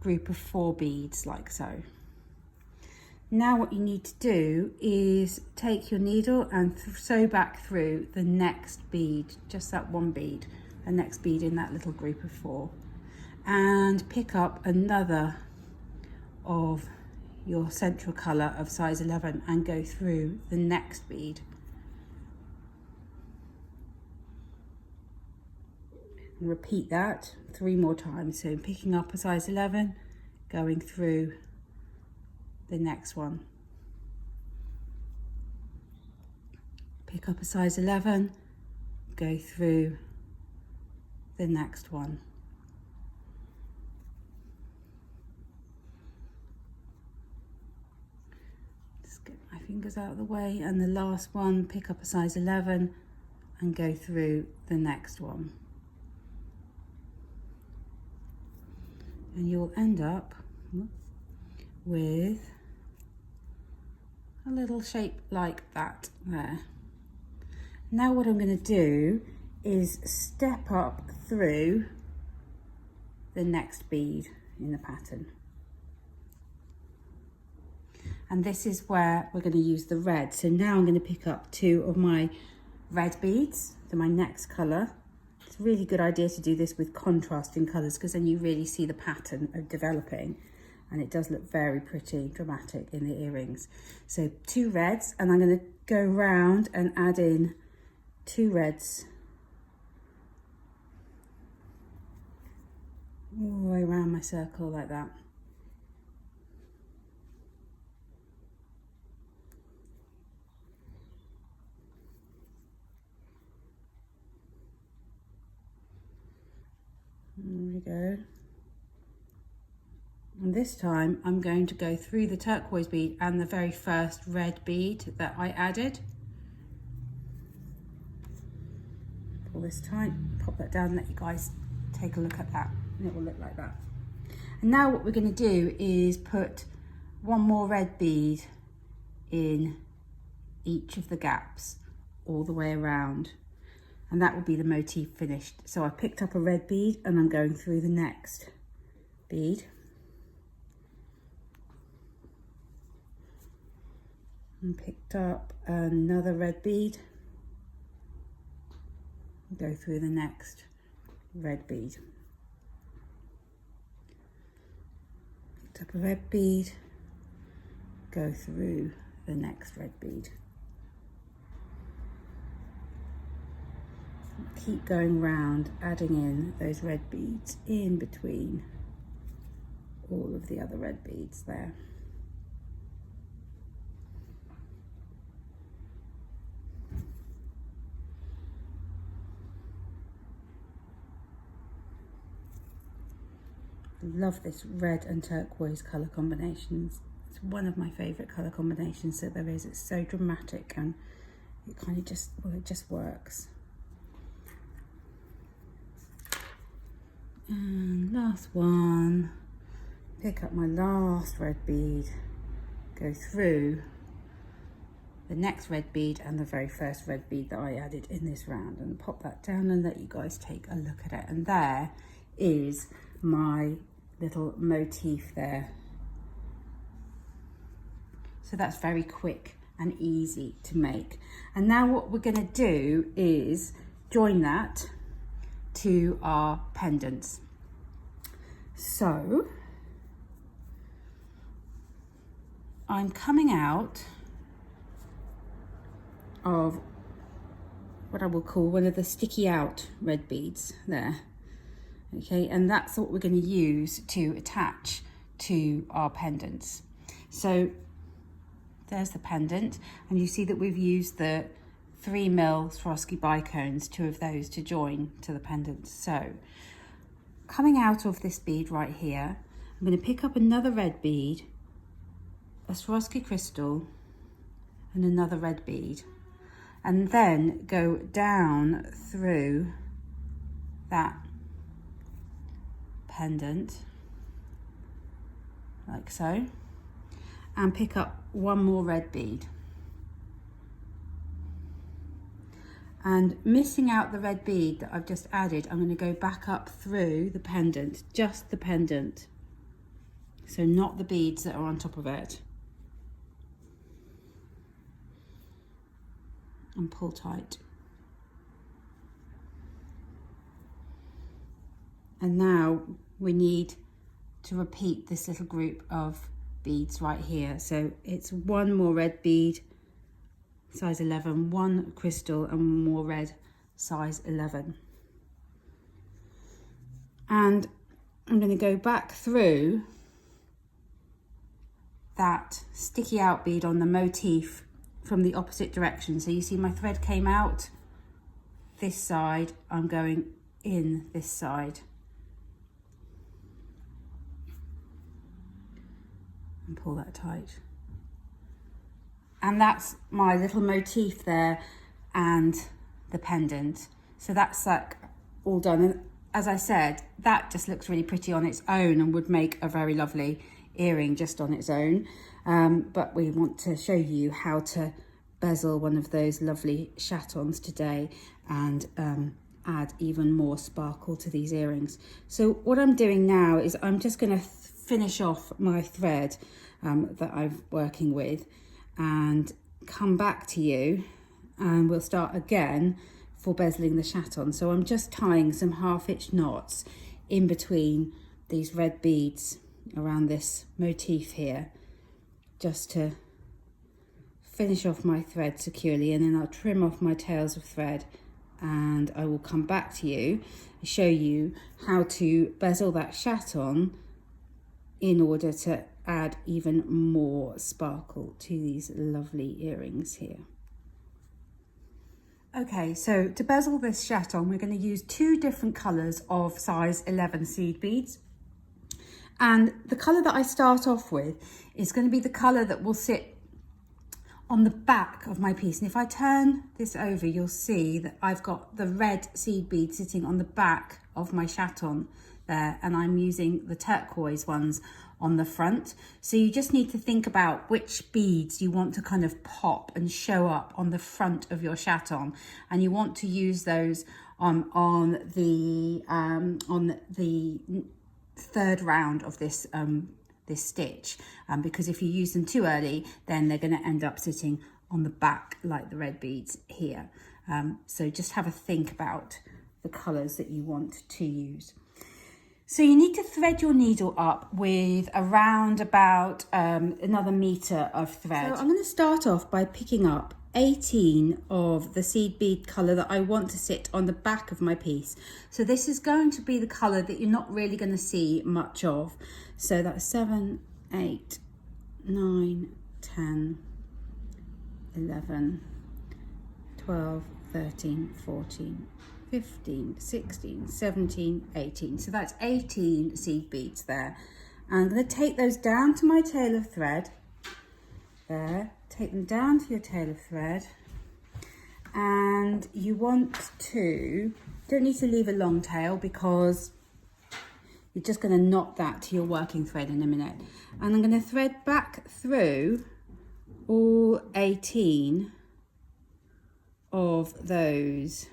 group of 4 beads like so. Now what you need to do is take your needle and sew back through the next bead, just that one bead, the next bead in that little group of 4, and pick up another of your central colour of size 11 and go through the next bead. And repeat that 3 more times. So picking up a size 11, going through the next one. Pick up a size 11, go through the next one. Just get my fingers out of the way, and the last one, pick up a size 11 and go through the next one. And you'll end up with a little shape like that there. Now what I'm going to do is step up through the next bead in the pattern. And this is where we're going to use the red. So now I'm going to pick up 2 of my red beads, so my next colour. It's a really good idea to do this with contrasting colours, because then you really see the pattern of developing. And it does look very pretty, dramatic in the earrings. So 2 reds, and I'm going to go round and add in 2 reds all the way around my circle like that. There we go. And this time I'm going to go through the turquoise bead and the very first red bead that I added. Pull this tight, pop that down, let you guys take a look at that, and it will look like that. And now what we're going to do is put 1 more red bead in each of the gaps all the way around, and that will be the motif finished. So I picked up a red bead and I'm going through the next bead. And picked up another red bead, go through the next red bead. Picked up a red bead, go through the next red bead. Keep going round, adding in those red beads in between all of the other red beads there. Love this red and turquoise colour combinations. It's one of my favourite colour combinations that there is. It's so dramatic and it kind of just, well, it just works. And last one, pick up my last red bead, go through the next red bead and the very first red bead that I added in this round, and pop that down and let you guys take a look at it. And there is my little motif there. So that's very quick and easy to make. And now what we're going to do is join that to our pendants. So I'm coming out of what I will call one of the sticky out red beads there. Okay, and that's what we're going to use to attach to our pendants. So there's the pendant, and you see that we've used the 3mm Swarovski bicones, 2 of those, to join to the pendant. So coming out of this bead right here, I'm going to pick up another red bead, a Swarovski crystal, and another red bead, and then go down through that pendant like so, and pick up 1 more red bead. And missing out the red bead that I've just added, I'm going to go back up through the pendant, just the pendant, So not the beads that are on top of it. And pull tight. And now we need to repeat this little group of beads right here. So it's one more red bead, size 11, one crystal and more red, size 11. And I'm going to go back through that sticky out bead on the motif from the opposite direction. So you see my thread came out this side, I'm going in this side. And pull that tight. And that's my little motif there and the pendant. So that's like all done. And as I said, that just looks really pretty on its own and would make a very lovely earring just on its own. But we want to show you how to bezel one of those lovely chatons today and add even more sparkle to these earrings. So what I'm doing now is I'm just going to finish off my thread that I'm working with and come back to you, and we'll start again for bezeling the chaton. So I'm just tying some half-hitch knots in between these red beads around this motif here, just to finish off my thread securely, and then I'll trim off my tails of thread and I will come back to you and show you how to bezel that chaton in order to add even more sparkle to these lovely earrings here. Okay, so to bezel this chaton, we're going to use two different colours of size 11 seed beads. And the colour that I start off with is going to be the colour that will sit on the back of my piece. And if I turn this over, you'll see that I've got the red seed bead sitting on the back of my chaton there, and I'm using the turquoise ones on the front. So you just need to think about which beads you want to kind of pop and show up on the front of your chaton, and you want to use those on the third round of this this stitch, because if you use them too early, then they're going to end up sitting on the back like the red beads here. So just have a think about the colours that you want to use. So you need to thread your needle up with around about another metre of thread. So I'm going to start off by picking up 18 of the seed bead colour that I want to sit on the back of my piece. So this is going to be the colour that you're not really going to see much of. So that's 7, 8, 9, 10, 11, 12, 13, 14, 15, 16, 17, 18. So that's 18 seed beads there. I'm going to take those down to my tail of thread. There, take them down to your tail of thread. And you want to, don't need to leave a long tail because you're just going to knot that to your working thread in a minute. And I'm going to thread back through all 18 of those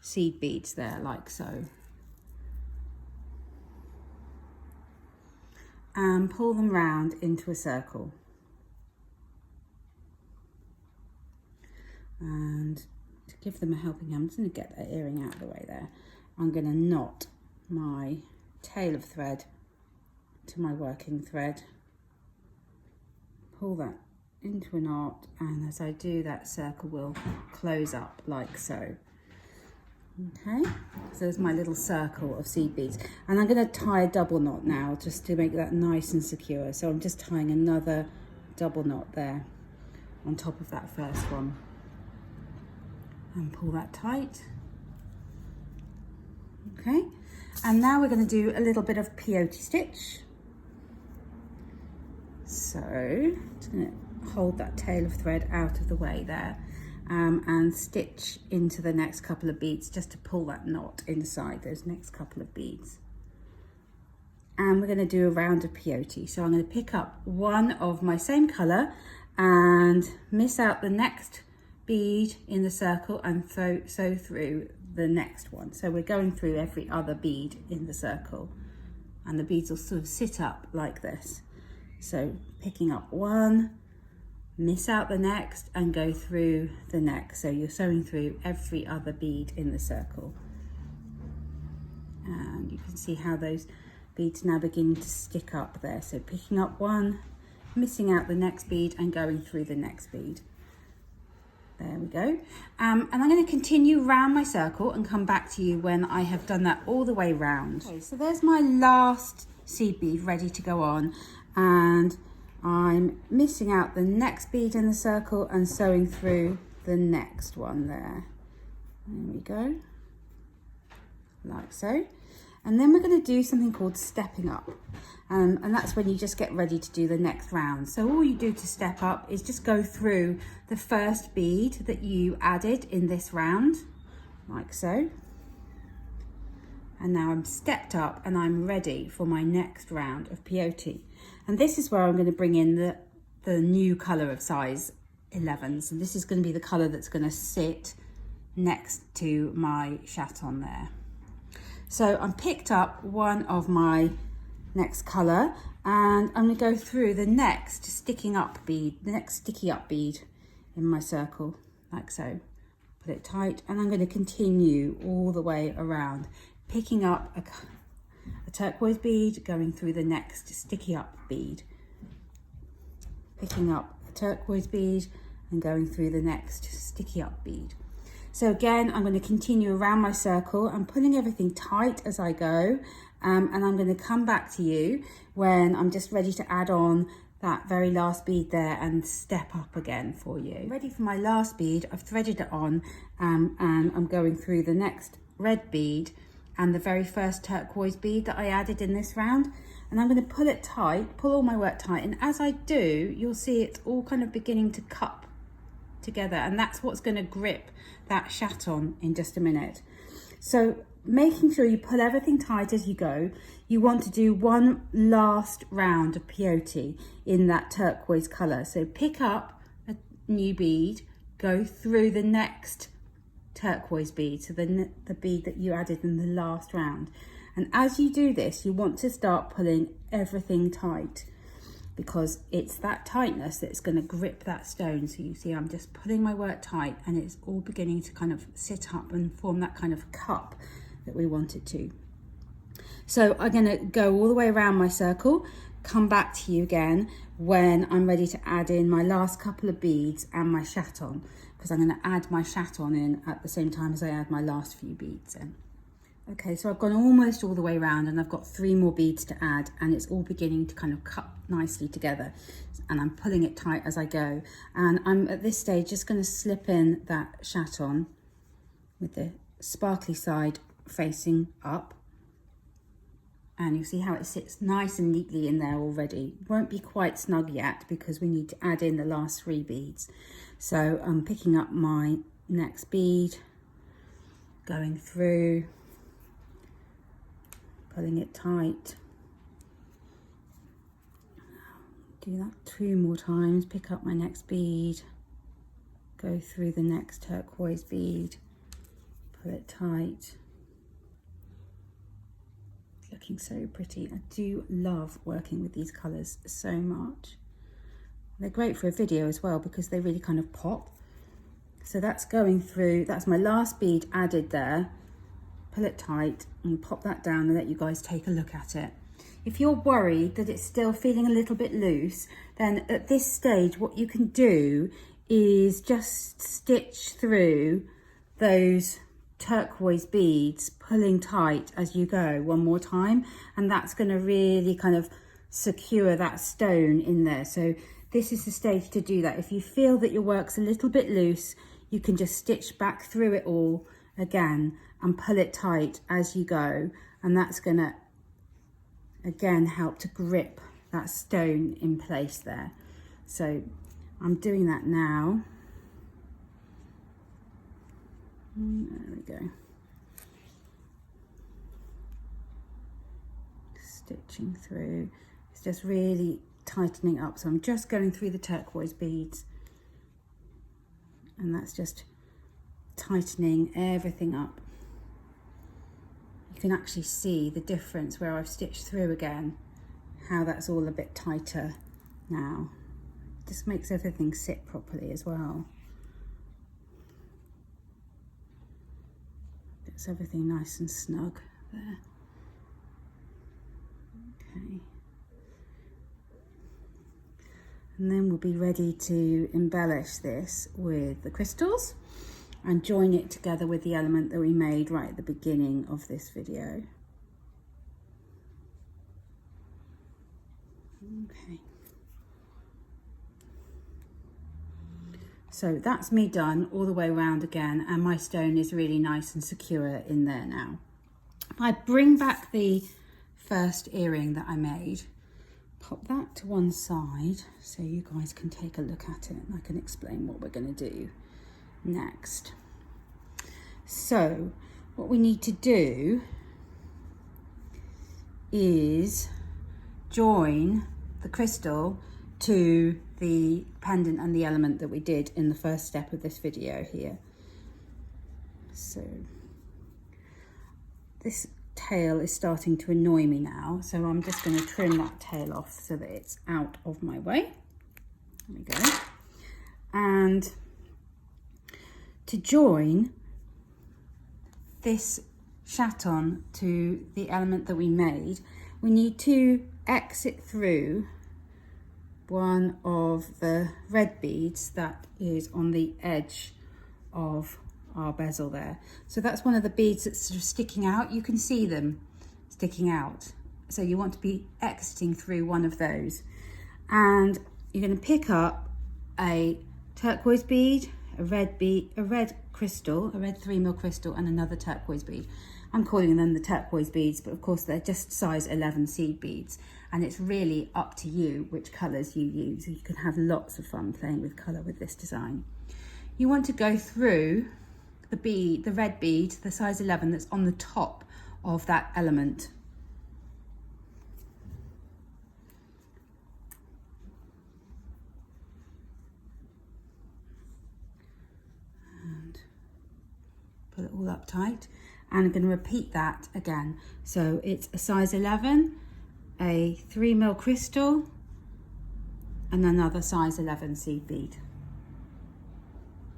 seed beads there, like so, and pull them round into a circle. And to give them a helping hand, I'm just going to get that earring out of the way there. I'm going to knot my tail of thread to my working thread, pull that into a knot, and as I do, that circle will close up like so. Okay, so there's my little circle of seed beads, and I'm going to tie a double knot now just to make that nice and secure. So I'm just tying another double knot there on top of that first one, and pull that tight. Okay, and now we're going to do a little bit of peyote stitch. So I'm just going to hold that tail of thread out of the way there. And stitch into the next couple of beads just to pull that knot inside those next couple of beads. And we're going to do a round of peyote. So I'm going to pick up one of my same colour and miss out the next bead in the circle and sew through the next one. So we're going through every other bead in the circle. and the beads will sort of sit up like this. So picking up one, miss out the next and go through the next. So you're sewing through every other bead in the circle. And you can see how those beads now begin to stick up there. So picking up one, missing out the next bead and going through the next bead. There we go. And I'm going to continue round my circle and come back to you when I have done that all the way round. Okay, so there's my last seed bead ready to go on, and I'm missing out the next bead in the circle and sewing through the next one there. There we go, like so. And then we're going to do something called stepping up. And that's when you just get ready to do the next round. So all you do to step up is just go through the first bead that you added in this round, like so. And now I'm stepped up and I'm ready for my next round of peyote. And this is where I'm going to bring in the new colour of size 11. So this is going to be the colour that's going to sit next to my chaton there. So I'm picked up one of my next colour and I'm going to go through the next sticky up bead in my circle, like so. Put it tight and I'm going to continue all the way around, picking up a turquoise bead, going through the next sticky up bead, picking up a turquoise bead and going through the next sticky up bead. So again, I'm going to continue around my circle. I'm pulling everything tight as I go, and I'm going to come back to you when I'm just ready to add on that very last bead there and step up again for you. Ready for my last bead, I've threaded it on, and I'm going through the next red bead and the very first turquoise bead that I added in this round. And I'm going to pull it tight, pull all my work tight, and as I do, you'll see it's all kind of beginning to cup together, and that's what's going to grip that chaton in just a minute. So making sure you pull everything tight as you go. You want to do one last round of peyote in that turquoise colour. So pick up a new bead, go through the next turquoise bead, so the bead that you added in the last round. And as you do this, you want to start pulling everything tight, because it's that tightness that's going to grip that stone. So you see I'm just pulling my work tight and it's all beginning to kind of sit up and form that kind of cup that we want it to. So I'm going to go all the way around my circle, come back to you again when I'm ready to add in my last couple of beads and my chaton, because I'm going to add my chaton in at the same time as I add my last few beads in. Okay, so I've gone almost all the way around and I've got 3 more beads to add, and it's all beginning to kind of cut nicely together, and I'm pulling it tight as I go. And I'm at this stage just going to slip in that chaton with the sparkly side facing up, and you'll see how it sits nice and neatly in there already. Won't be quite snug yet because we need to add in the last 3 beads. So I'm picking up my next bead, going through, pulling it tight. Do that 2 more times, pick up my next bead, go through the next turquoise bead, pull it tight. It's looking so pretty. I do love working with these colours so much. They're great for a video as well because they really kind of pop. So that's going through, that's my last bead added there. Pull it tight and pop that down and let you guys take a look at it. If you're worried that it's still feeling a little bit loose, then at this stage what you can do is just stitch through those turquoise beads, pulling tight as you go one more time, and that's going to really kind of secure that stone in there. So this is the stage to do that. If you feel that your work's a little bit loose, you can just stitch back through it all again and pull it tight as you go, and that's going to again help to grip that stone in place there. So I'm doing that now. There we go. Stitching through. It's just really tightening up. So I'm just going through the turquoise beads, and that's just tightening everything up. You you can actually see the difference where I've stitched through again, how that's all a bit tighter now. Just makes everything sit properly as well. Gets everything nice and snug there. Okay. And then we'll be ready to embellish this with the crystals and join it together with the element that we made right at the beginning of this video. Okay. So that's me done all the way around again, and my stone is really nice and secure in there now. If I bring back the first earring that I made, pop that to one side so you guys can take a look at it and I can explain what we're going to do next. So what we need to do is join the crystal to the pendant and the element that we did in the first step of this video here. So this tail is starting to annoy me now, so I'm just going to trim that tail off so that it's out of my way. There we go. And to join this chaton to the element that we made, we need to exit through one of the red beads that is on the edge of our bezel there. So that's one of the beads that's sort of sticking out. You can see them sticking out. So you want to be exiting through one of those. And you're going to pick up a turquoise bead, a red crystal, a red 3mm crystal, and another turquoise bead. I'm calling them the turquoise beads, but of course they're just size 11 seed beads. And it's really up to you which colours you use. You can have lots of fun playing with colour with this design. You want to go through the bead, the red bead, the size 11 that's on the top of that element. And pull it all up tight. And I'm going to repeat that again. So it's a size 11, a 3mm crystal, and another size 11 seed bead.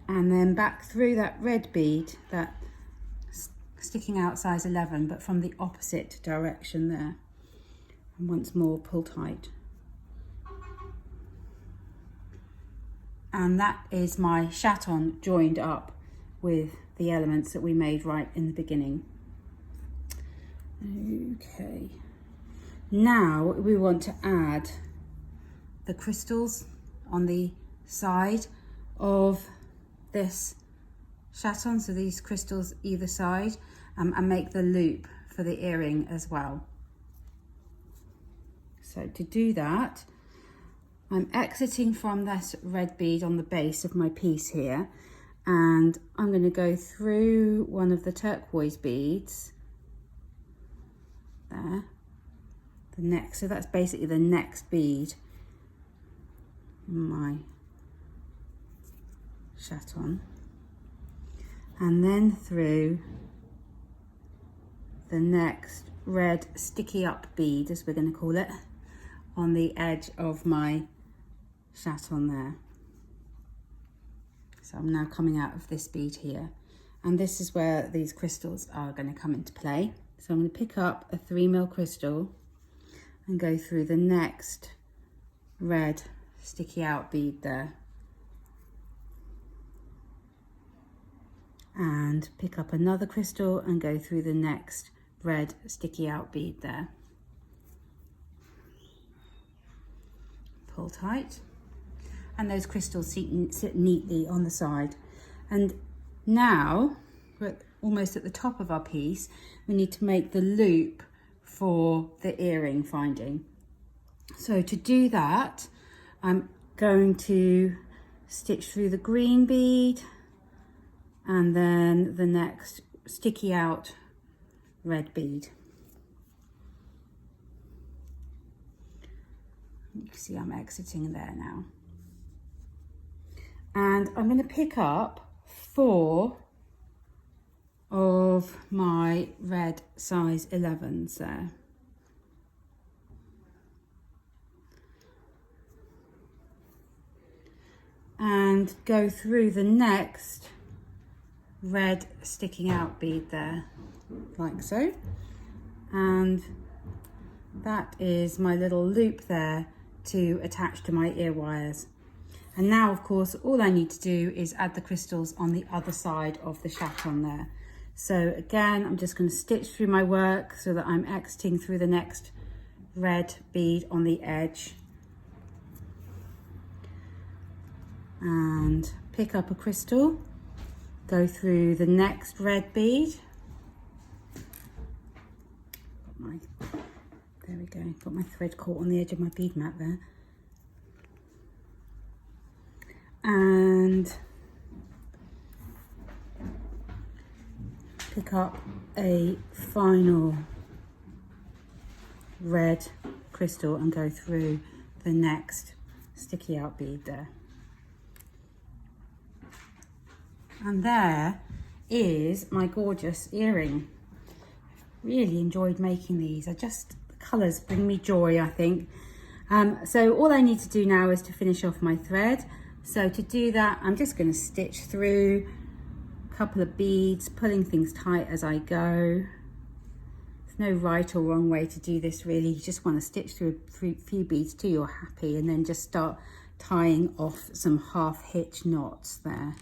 And then back through that red bead, that sticking out size 11, but from the opposite direction there. And once more, pull tight. And that is my chaton joined up with the elements that we made right in the beginning. Okay. Now we want to add the crystals on the side of this chaton, so these crystals either side, and make the loop for the earring as well. So to do that, I'm exiting from this red bead on the base of my piece here, and I'm going to go through one of the turquoise beads there, the next, so that's basically the next bead in my chaton, and then through the next red sticky up bead, as we're going to call it, on the edge of my chaton there. So I'm now coming out of this bead here, and this is where these crystals are going to come into play. So I'm going to pick up a 3mm crystal and go through the next red sticky out bead there, and pick up another crystal and go through the next red sticky out bead there. Pull tight, and those crystals sit neatly on the side. And now we're almost at the top of our piece. We need to make the loop for the earring finding. So to do that, I'm going to stitch through the green bead and then the next sticky out red bead. You can see I'm exiting there now. And I'm going to pick up 4 of my red size 11s there. And go through the next red sticking out bead there, like so. And that is my little loop there to attach to my ear wires. And now, of course, all I need to do is add the crystals on the other side of the chaton there. So again, I'm just going to stitch through my work so that I'm exiting through the next red bead on the edge. And pick up a crystal, go through the next red bead. There we go, got my thread caught on the edge of my bead mat there. And pick up a final red crystal and go through the next sticky out bead there. And there is my gorgeous earring. Really enjoyed making these. The colours bring me joy, I think. So all I need to do now is to finish off my thread. So to do that, I'm just going to stitch through a couple of beads, pulling things tight as I go. There's no right or wrong way to do this really. You just want to stitch through a few beads till you're happy, and then just start tying off some half hitch knots there.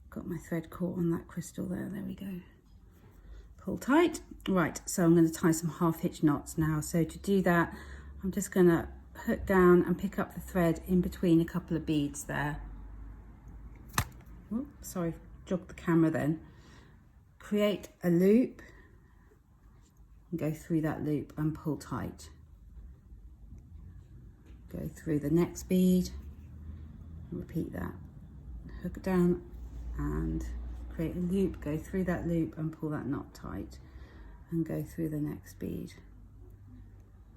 Got my thread caught on that crystal there we go. Pull tight. Right, so I'm going to tie some half hitch knots now. So to do that, I'm just going to hook down and pick up the thread in between a couple of beads there. Oops, sorry, jogged the camera then. Create a loop and go through that loop and pull tight. Go through the next bead. Repeat that, hook it down and create a loop, go through that loop and pull that knot tight and go through the next bead.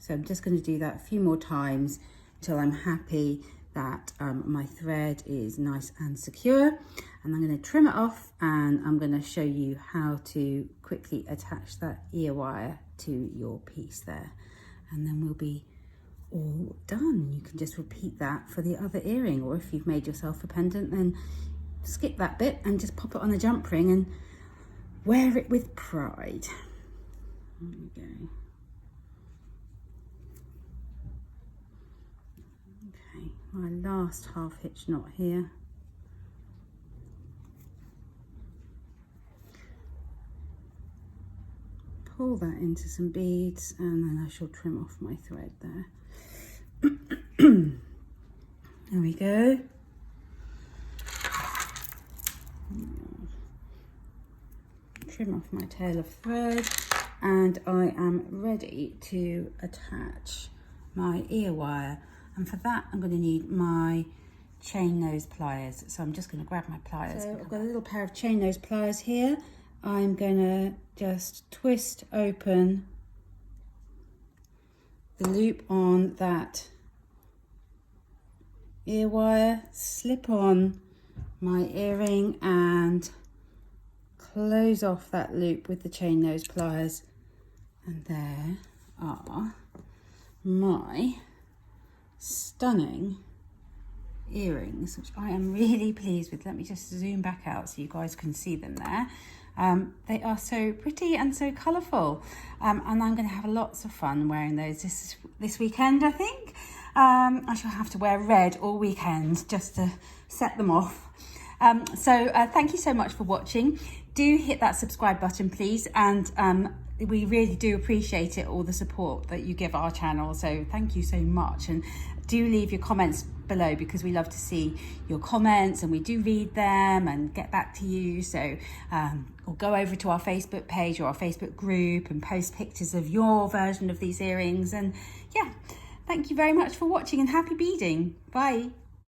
So I'm just going to do that a few more times until I'm happy that my thread is nice and secure, and I'm going to trim it off and I'm going to show you how to quickly attach that ear wire to your piece there, and then we'll be all done. You can just repeat that for the other earring, or if you've made yourself a pendant, then skip that bit and just pop it on a jump ring and wear it with pride. There we go. Okay, my last half hitch knot here. Pull that into some beads and then I shall trim off my thread there. There we go. Trim off my tail of thread and I am ready to attach my ear wire, and for that I'm going to need my chain nose pliers. So I'm just going to grab my pliers. So I've got a little pair of chain nose pliers here. I'm going to just twist open the loop on that ear wire, slip on my earring and close off that loop with the chain nose pliers, and there are my stunning earrings, which I am really pleased with. Let me just zoom back out so you guys can see them there. They are so pretty and so colourful, and I'm going to have lots of fun wearing those this weekend, I think. I shall have to wear red all weekend just to set them off. So thank you so much for watching. Do hit that subscribe button, please, and we really do appreciate it, all the support that you give our channel. So thank you so much, and do leave your comments below because we love to see your comments and we do read them and get back to you. So or go over to our Facebook page or our Facebook group and post pictures of your version of these earrings. And yeah, thank you very much for watching and happy beading. Bye.